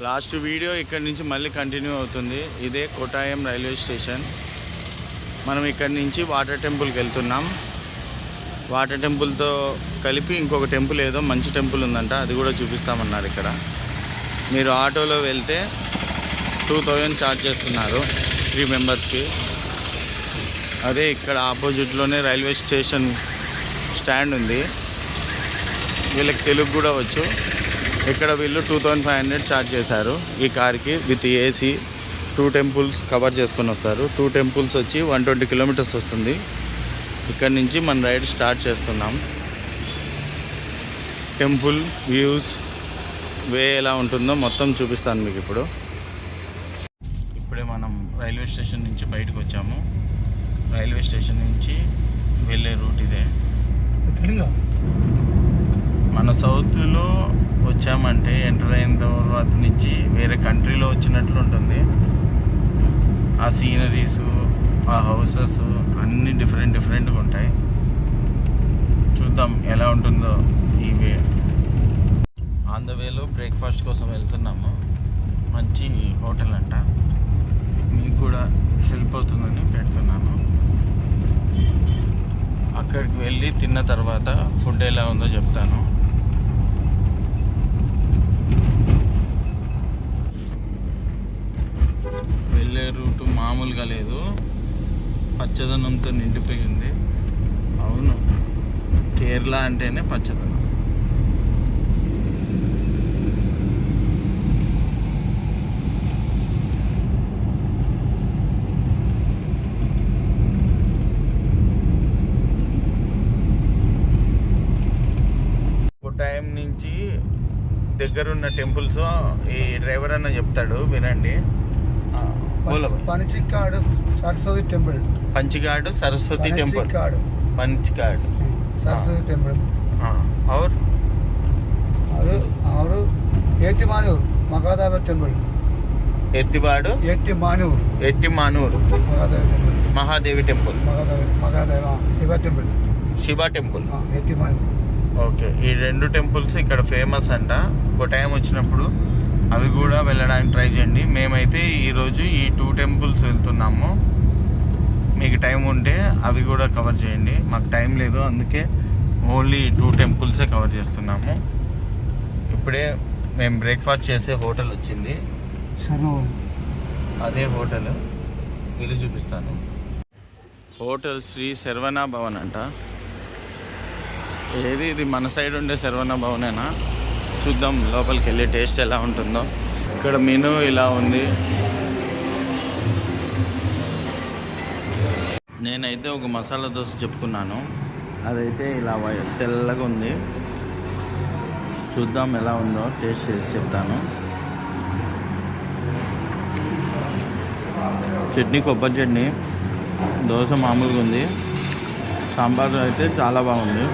Last video ఇక్కడ నుంచి మళ్ళీ కంటిన్యూ అవుతుంది. ఇదే కోటాయం రైల్వే స్టేషన్. మనం ఇక్కడ నుంచి వాటర్ టెంపుల్కి వెళ్తున్నాం. వాటర్ టెంపుల్తో కలిపి ఇంకొక టెంపుల్ ఏదో మంచి టెంపుల్ ఉందంట, అది కూడా చూపిస్తామన్నారు. ఇక్కడ మీరు ఆటోలో వెళ్తే 2000 ఛార్జ్ చేస్తున్నారు 3 మెంబర్స్కి. అదే ఇక్కడ ఆపోజిట్లోనే రైల్వే స్టేషన్ స్టాండ్ ఉంది. వీళ్ళకి తెలుగు కూడా వచ్చు. ఇక్కడ వీళ్ళు 2500 ఛార్జ్ చేశారు ఈ కార్కి విత్ ఏసీ. 2 టెంపుల్స్ కవర్ చేసుకొని వస్తారు. 2 టెంపుల్స్ వచ్చి 120 కిలోమీటర్స్ వస్తుంది. ఇక్కడ నుంచి మన రైడ్ స్టార్ట్ చేస్తున్నాం. టెంపుల్ వ్యూస్ వే ఎలా ఉంటుందో మొత్తం చూపిస్తాను మీకు ఇప్పుడు. ఇప్పుడే మనం రైల్వే స్టేషన్ నుంచి బయటకు వచ్చాము. రైల్వే స్టేషన్ నుంచి వెళ్ళే రూట్ ఇదే. మన సౌత్లో వచ్చామంటే ఎంటర్ అయిన తర్వాత నుంచి వేరే కంట్రీలో వచ్చినట్లు ఉంటుంది. ఆ సీనరీసు, ఆ హౌసెస్ అన్నీ డిఫరెంట్గా ఉంటాయి. చూద్దాం ఎలా ఉంటుందో ఈ వే. ఆన్ ద వేలో బ్రేక్ఫాస్ట్ కోసం వెళ్తున్నాము. మంచి హోటల్ అంట, మీకు కూడా హెల్ప్ అవుతుందని పెడుతున్నాను. అక్కడికి వెళ్ళి తిన్న తర్వాత ఫుడ్ ఎలా ఉందో చెప్తాను. వెళ్ళే రూటు మామూలుగా లేదు, పచ్చదనంతో నిండిపోయి ఉంది. అవును, కేరళ అంటేనే పచ్చదనం. టైం నుంచి దగ్గరున్న టెంపుల్స్ ఈ డ్రైవర్ అన్న చెప్తాడు, వినండి. Panachikkad Saraswati temple. Panachikkad Saraswati temple. Panachikkad Saraswati temple और एट्टीमानूर महादेव टेम्पल. एत्तिवाडु Ettumanoor Mahadevi temple. Mahadev Shiva temple. Ettumanoor. Okay, ఈ 2 టెంపుల్స్ ఇక్కడ ఫేమస్ అంట. ఒక టైం వచ్చినప్పుడు అవి కూడా వెళ్ళడానికి ట్రై చేయండి. మేమైతే ఈరోజు ఈ 2 టెంపుల్స్ వెళ్తున్నాము. మీకు టైం ఉంటే అవి కూడా కవర్ చేయండి. మాకు టైం లేదు, అందుకే ఓన్లీ 2 టెంపుల్సే కవర్ చేస్తున్నాము. ఇప్పుడే మేము బ్రేక్ఫాస్ట్ చేసే హోటల్ వచ్చింది. అదే హోటల్ ఇల్లు చూపిస్తాను. హోటల్ శ్రీ శరవణ భవన్ అంట. ఏది ఇది మన సైడ్ ఉండే శరవణ భవనేనా? చూద్దాం లోపలికి వెళ్ళి టేస్ట్ ఎలా ఉంటుందో. ఇక్కడ మెనూ ఇలా ఉంది. నేనైతే ఒక మసాలా దోశ చెప్పుకున్నాను, అదైతే ఇలా తెల్లగా ఉంది. చూద్దాం ఎలా ఉందో, టేస్ట్ చేసి చెప్తాను. చట్నీ కొబ్బరి చట్నీ, దోశ మామూలుగా ఉంది. సాంబార్ అయితే చాలా బాగుంది.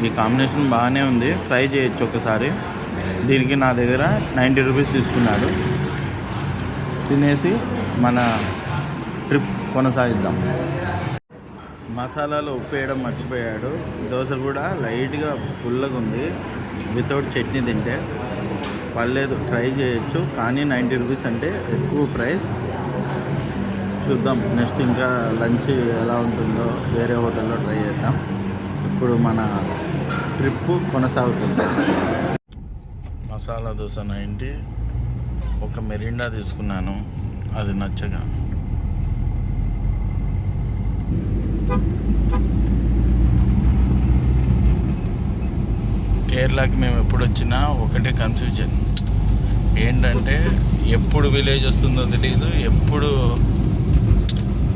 ఈ కాంబినేషన్ బాగానే ఉంది, ట్రై చేయొచ్చు ఒకసారి. దీనికి నా దగ్గర 90 రూపీస్ తీసుకున్నాడు. తినేసి మన ట్రిప్ కొనసాగిద్దాం. మసాలాలో ఉప్పు వేయడం మర్చిపోయాడు. దోశ కూడా లైట్గా పుల్లగా ఉంది. వితౌట్ చట్నీ తింటే పర్లేదు, ట్రై చేయొచ్చు. కానీ 90 రూపీస్ అంటే ఎక్కువ ప్రైస్. చూద్దాం నెక్స్ట్ ఇంకా లంచ్ ఎలా ఉంటుందో వేరే హోటల్లో ట్రై చేద్దాం. ఇప్పుడు మన ట్రిప్ కొనసాగుతుంది. మసాలా దోశ 90, ఒక మెరిండా తీసుకున్నాను, అది నచ్చగా. కేరళకి మేము ఎప్పుడు వచ్చినా ఒకటే కన్ఫ్యూజన్ ఏంటంటే, ఎప్పుడు విలేజ్ వస్తుందో తెలియదు, ఎప్పుడు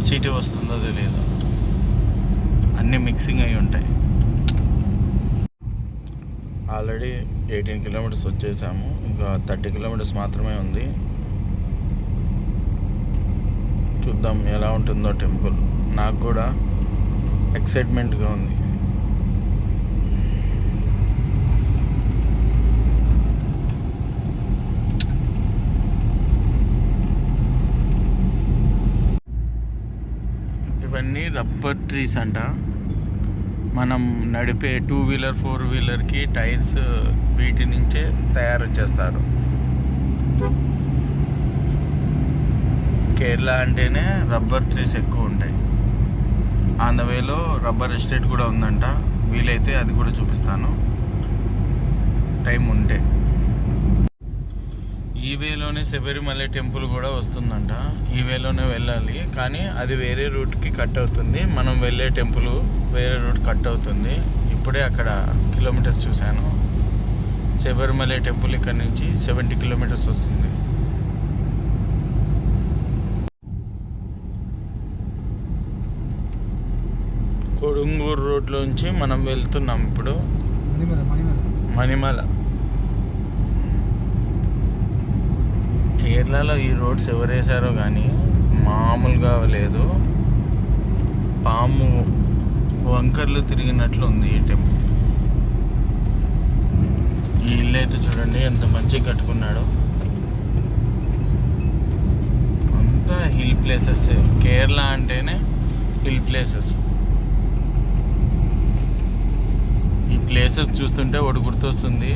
సిటీ వస్తుందో తెలియదు. అన్నీ మిక్సింగ్ అయి ఉంటాయి. ఆల్రెడీ 18 కిలోమీటర్స్ వచ్చేసాము, ఇంకా 30 కిలోమీటర్స్ మాత్రమే ఉంది. చూద్దాం ఎలా ఉంటుందో టెంపుల్. నాకు కూడా ఎక్సైట్మెంట్గా ఉంది. ఇవన్నీ రబ్బర్ ట్రీస్ అంట. మనం నడిపే 2 వీలర్ 4 వీలర్కి టైర్స్ వీటి నుంచే తయారు చేస్తారు. కేరళ అంటేనే రబ్బర్ ట్రీస్ ఎక్కువ ఉంటాయి. ఆన్ ద వేలో రబ్బర్ ఎస్టేట్ కూడా ఉందంట. వీలైతే అది కూడా చూపిస్తాను టైం ఉంటే. ఈ వేలోనే శబరిమల టెంపుల్ కూడా వస్తుందంట. ఈ వేలోనే వెళ్ళాలి, కానీ అది వేరే రూట్కి కట్ అవుతుంది. మనం వెళ్ళే టెంపుల్ వేరే రూట్ కట్ అవుతుంది. ఇప్పుడే అక్కడ కిలోమీటర్స్ చూశాను. శబరిమల టెంపుల్ ఇక్కడ నుంచి 70 కిలోమీటర్స్ వస్తుంది. కొడుంగూరు రోడ్లోంచి మనం వెళ్తున్నాం ఇప్పుడు మణిమల. కేరళలో ఈ రోడ్స్ ఎవరు వేసారో కానీ మామూలుగా లేదు. పాము వంకర్లు తిరిగినట్లు ఉంది ఈ టెంపుల్. ఈ ఇల్లు అయితే చూడండి ఎంత మంచిగా కట్టుకున్నాడో. అంతా హిల్ ప్లేసెస్. కేరళ అంటేనే హిల్ ప్లేసెస్. ఈ ప్లేసెస్ చూస్తుంటే ఒకటి గుర్తొస్తుంది,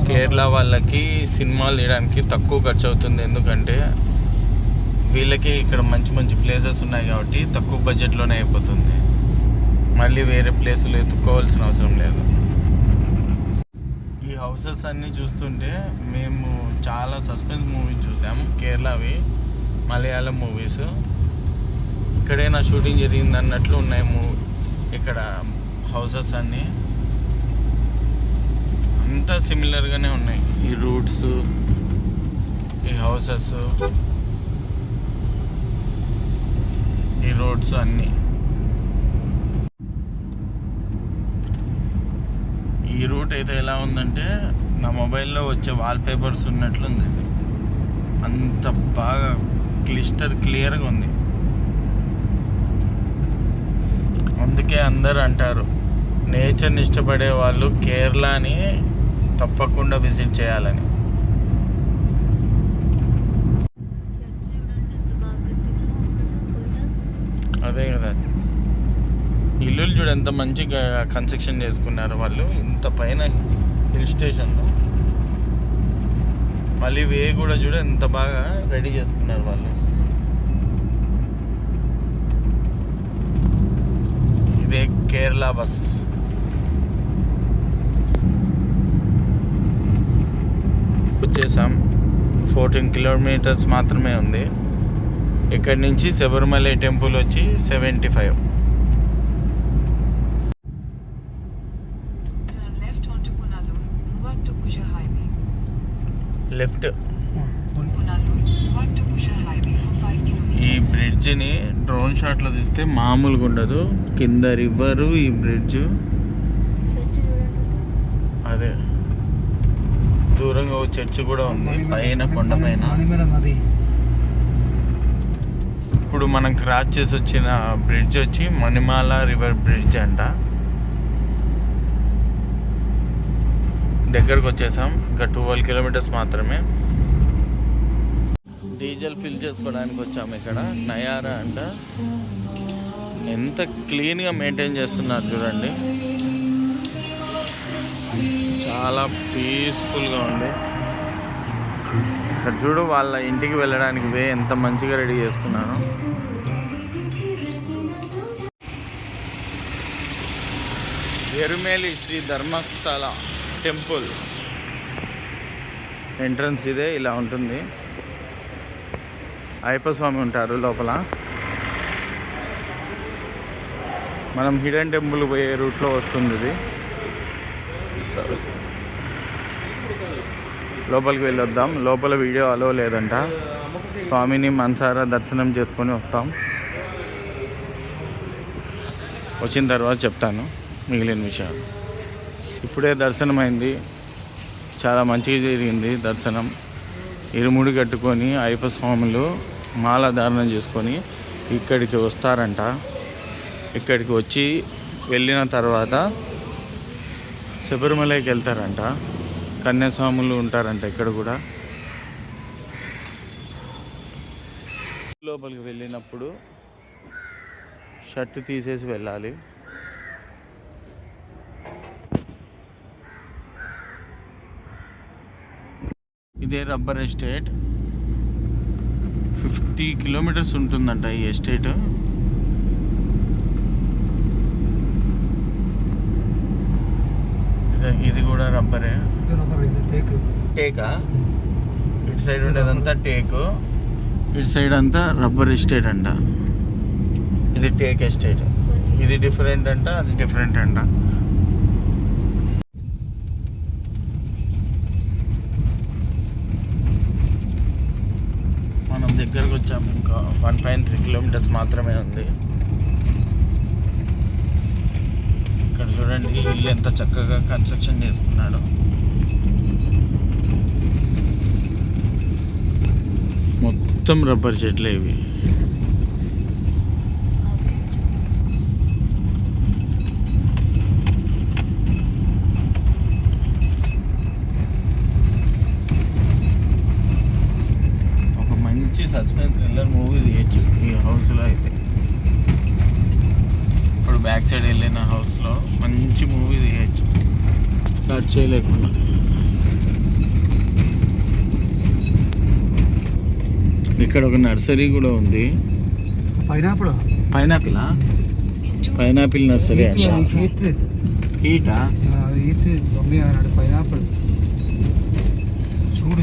కేరళ వాళ్ళకి సినిమాలు తీయడానికి తక్కువ ఖర్చు అవుతుంది. ఎందుకంటే వీళ్ళకి ఇక్కడ మంచి మంచి ప్లేసెస్ ఉన్నాయి కాబట్టి తక్కువ బడ్జెట్లోనే అయిపోతుంది. మళ్ళీ వేరే ప్లేసులు ఎత్తుక్కోవాల్సిన అవసరం లేదు. ఈ హౌసెస్ అన్నీ చూస్తుంటే మేము చాలా సస్పెన్స్ మూవీస్ చూసాము, కేరళవి, మలయాళం మూవీస్. ఇక్కడే నా షూటింగ్ జరిగింది అన్నట్లు ఉన్నాయి ఇక్కడ హౌసెస్ అన్నీ. అంతా సిమిలర్గానే ఉన్నాయి ఈ రూట్స్, ఈ హౌసెస్, ఈ రోడ్స్ అన్నీ. ఈ రూట్ అయితే ఎలా ఉందంటే నా మొబైల్లో వచ్చే వాల్పేపర్స్ ఉన్నట్లుంది. అంత బాగా క్లియర్గా ఉంది. అందుకే అందరు అంటారు నేచర్ని ఇష్టపడే వాళ్ళు కేరళని తప్పకుండా విజిట్ చేయాలని. అదే కదా, ఇల్లులు చూడు ఎంత మంచిగా కన్స్ట్రక్షన్ చేసుకున్నారు వాళ్ళు ఇంత పైన హిల్ స్టేషన్లో. మళ్ళీ వే కూడా చూడు ఎంత బాగా రెడీ చేసుకున్నారు వాళ్ళు. ఇదే కేరళ బస్. వచ్చేసాం. 14 కిలోమీటర్స్ మాత్రమే ఉంది. ఇక్కడి నుంచి శబరిమల టెంపుల్ వచ్చి 75. లెఫ్ట్. ఈ బ్రిడ్జ్ని డ్రోన్ షాట్లో తీస్తే మామూలుగా ఉండదు. కింద రివరు, ఈ బ్రిడ్జ్. అదే దూరంగా ఒక చర్చ్ కూడా ఉంది పైన కొండ పైన. ఇప్పుడు మనం క్రాస్ చేసి వచ్చిన బ్రిడ్జ్ వచ్చి మణిమాల రివర్ బ్రిడ్జ్ అంట. దగ్గరకు వచ్చేసాం. ఇంకా 12 కిలోమీటర్స్ మాత్రమే. డీజిల్ ఫిల్ చేసుకోవడానికి వచ్చాము. ఇక్కడ నయారా అంట. ఎంత క్లీన్గా మెయింటైన్ చేస్తున్నారు చూడండి. చాలా పీస్ఫుల్గా ఉంది. ఇక్కడ చూడు వాళ్ళ ఇంటికి వెళ్ళడానికి వే ఎంత మంచిగా రెడీ చేసుకున్నాను. ఎరుమేలి శ్రీ ధర్మస్థల టెంపుల్ ఎంట్రన్స్ ఇదే, ఇలా ఉంటుంది. అయ్యప్ప స్వామి ఉంటారు లోపల. మనం హిడెన్ టెంపుల్ పోయే రూట్లో వస్తుంది ఇది. లోపలికి వెళ్ళొద్దాం. లోపల వీడియో అలో లేదంట. స్వామిని మనసారా దర్శనం చేసుకొని వస్తాం. వచ్చిన తర్వాత చెప్తాను మిగిలిన విషయాలు. ఇప్పుడే దర్శనం అయింది. చాలా మంచిగా జరిగింది దర్శనం. ఇరుముడి కట్టుకొని అయ్యప్ప స్వాములు మాల ధారణం చేసుకొని ఇక్కడికి వస్తారంట. ఇక్కడికి వచ్చి వెళ్ళిన తర్వాత శబరిమలకి వెళ్తారంట. కన్యాస్వాములు ఉంటారంట ఇక్కడ కూడా. లోపలికి వెళ్ళినప్పుడు షర్ట్ తీసేసి వెళ్ళాలి. ఇదే రబ్బర్ ఎస్టేట్. 50 కిలోమీటర్స్ ఉంటుందంట ఈ ఎస్టేట్. ఇది కూడా రబ్బరే. టేకా? ఇటు సైడ్ ఉండేదంతా టేకు, ఇటు సైడ్ అంతా రబ్బర్ ఎస్టేట్ అంట. ఇది టేక్ ఎస్టేట్. ఇది డిఫరెంట్ అంట, అది డిఫరెంట్ అంట. మనం దగ్గరకు వచ్చాము. ఇంకా 1.3 కిలోమీటర్స్ మాత్రమే ఉంది. ఇక్కడ చూడండి ఇల్లు ఎంత చక్కగా కన్స్ట్రక్షన్ చేసుకున్నాడు. మొత్తం రబ్బర్ చెట్లే ఇవి. ఒక మంచి సస్పెన్స్ థ్రిల్లర్ మూవీ తీయచ్చు ఈ హౌస్లో అయితే. ఇప్పుడు బ్యాక్ సైడ్ వెళ్ళిన హౌస్లో మంచి మూవీ తీయచ్చు కట్ చేయలేకుండా. ఇక్కడ ఒక నర్సరీ కూడా ఉంది. Pineapple nursery హీటా? పైనాపిల్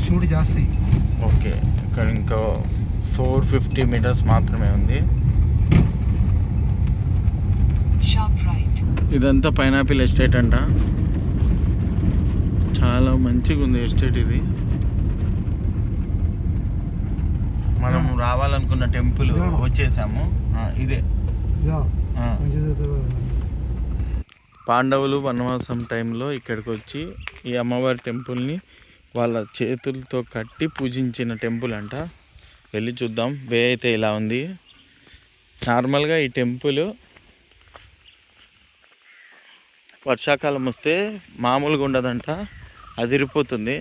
చూడు జాస్తి. ఓకే, ఇక్కడ ఇంకా 450 మీటర్స్ మాత్రమే ఉంది. ఇదంతా పైనాపిల్ ఎస్టేట్ అంట. చాలా మంచిగా ఉంది ఎస్టేట్ ఇది. మనం రావాలనుకున్న టెంపుల్ వచ్చేసాము. ఇదే పాండవులు వనవాసం టైంలో ఇక్కడికి వచ్చి ఈ అమ్మవారి టెంపుల్ని వాళ్ళ చేతులతో కట్టి పూజించిన టెంపుల్ అంట. వెళ్ళి చూద్దాం. వే అయితే ఇలా ఉంది. నార్మల్గా ఈ టెంపుల్ వర్షాకాలం వస్తే మామూలుగా ఉండదంట, అదిరిపోతుంది.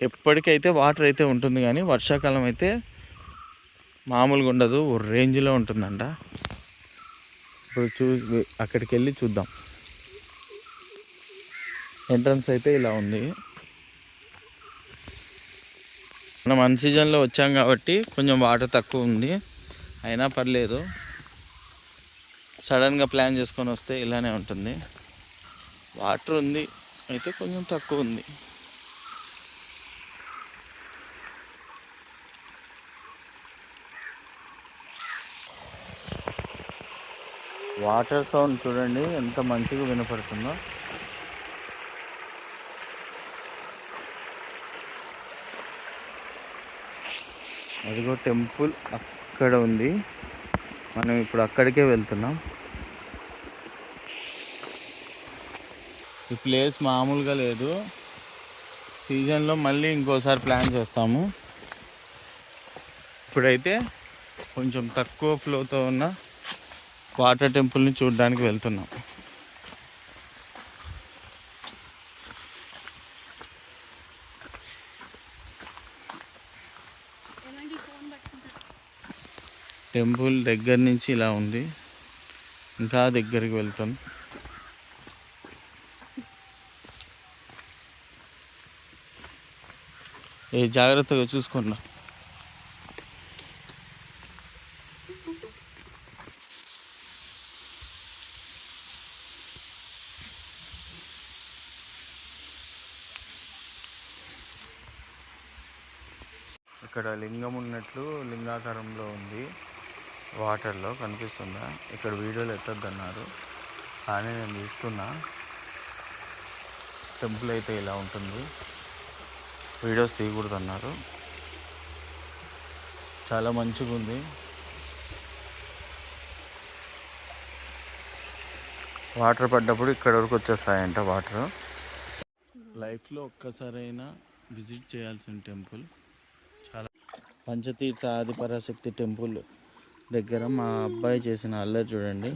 ఎప్పటికైతే వాటర్ అయితే ఉంటుంది కానీ వర్షాకాలం అయితే మామూలుగా ఉండదు, రేంజ్లో ఉంటుందంట. ఇప్పుడు అక్కడికి వెళ్ళి చూద్దాం. ఎంట్రన్స్ అయితే ఇలా ఉంది. మనం అన్ సీజన్లో వచ్చాం కాబట్టి కొంచెం వాటర్ తక్కువ ఉంది, అయినా పర్లేదు. సడన్గా ప్లాన్ చేసుకొని వస్తే ఇలానే ఉంటుంది. వాటర్ ఉంది అయితే కొంచెం తక్కువ ఉంది. వాటర్ సౌండ్ చూడండి ఎంత మంచిగా వినపడుతుందో. అదిగో టెంపుల్ అక్కడ ఉంది. మనం ఇప్పుడు అక్కడికే వెళ్తున్నాం. ఈ ప్లేస్ మామూలుగా లేదు. సీజన్లో మళ్ళీ ఇంకోసారి ప్లాన్ చేస్తాము. ఇప్పుడైతే కొంచెం తక్కువ ఫ్లోతో ఉన్న వాటర్ టెంపుల్ని చూడడానికి వెళ్తున్నాం. టెంపుల్ దగ్గర నుంచి ఇలా ఉంది, ఇంకా దగ్గరికి వెళ్తాం. జాగ్రత్తగా చూసుకున్నా. ఇక్కడ లింగం ఉన్నట్లు లింగాకారంలో ఉంది, వాటర్లో కనిపిస్తుందా? ఇక్కడ వీడియోలు ఎత్తొద్దన్నారు కానీ నేను తీస్తున్నా. టెంపుల్ అయితే ఇలా ఉంటుంది, వీడియోస్ తీయకూడదు అన్నారు. చాలా మంచిగా ఉంది. వాటర్ పడ్డప్పుడు ఇక్కడ వరకు వచ్చేస్తాయంట వాటర్. లైఫ్లో ఒక్కసారైనా విజిట్ చేయాల్సిన టెంపుల్. చాలా పంచతీర్థ ఆదిపరాశక్తి టెంపుల్ దగ్గర మా అబ్బాయి చేసిన అల్లరి చూడండి.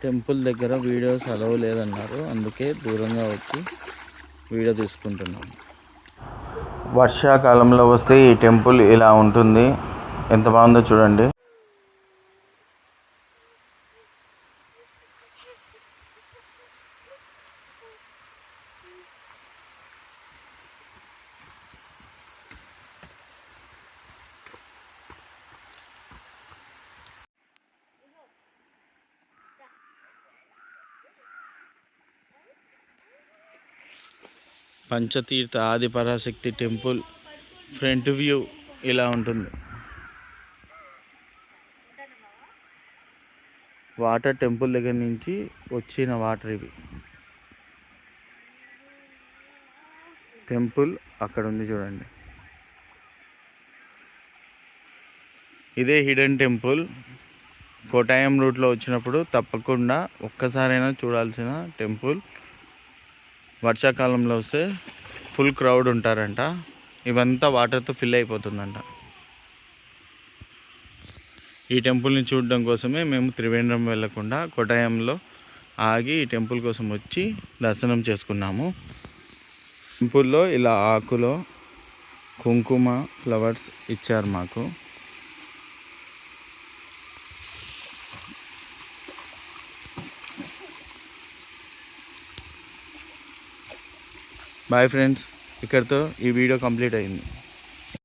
టెంపుల్ దగ్గర వీడియోస్ అలవ్ లేదన్నారు, అందుకే దూరంగా వచ్చి వీడియో తీసుకుంటున్నాం. వర్షాకాలంలో వస్తే ఈ టెంపుల్ ఇలా ఉంటుంది. ఎంత బాగుందో చూడండి. Panchatirtha Adiparashakti temple front view ఇలా ఉంటుంది. వాటర్ టెంపుల్ దగ్గర నుంచి వచ్చిన వాటర్ ఇవి. టెంపుల్ అక్కడ ఉంది చూడండి. ఇదే హిడెన్ టెంపుల్. కోటాయం రూట్లో వచ్చినప్పుడు తప్పకుండా ఒక్కసారైనా చూడాల్సిన టెంపుల్. వర్షాకాలంలో వస్తే ఫుల్ క్రౌడ్ ఉంటారంట. ఇవంతా వాటర్తో ఫిల్ అయిపోతుందంట. ఈ టెంపుల్ని చూడడం కోసమే మేము త్రివేంద్రం వెళ్ళకుండా కోటాయంలో ఆగి ఈ టెంపుల్ కోసం వచ్చి దర్శనం చేసుకున్నాము. టెంపుల్లో ఇలా ఆకులో కుంకుమ ఫ్లవర్స్ ఇచ్చారు మాకు. బాయ్ ఫ్రెండ్స్, ఇక్కడితో ఈ వీడియో కంప్లీట్ అయింది.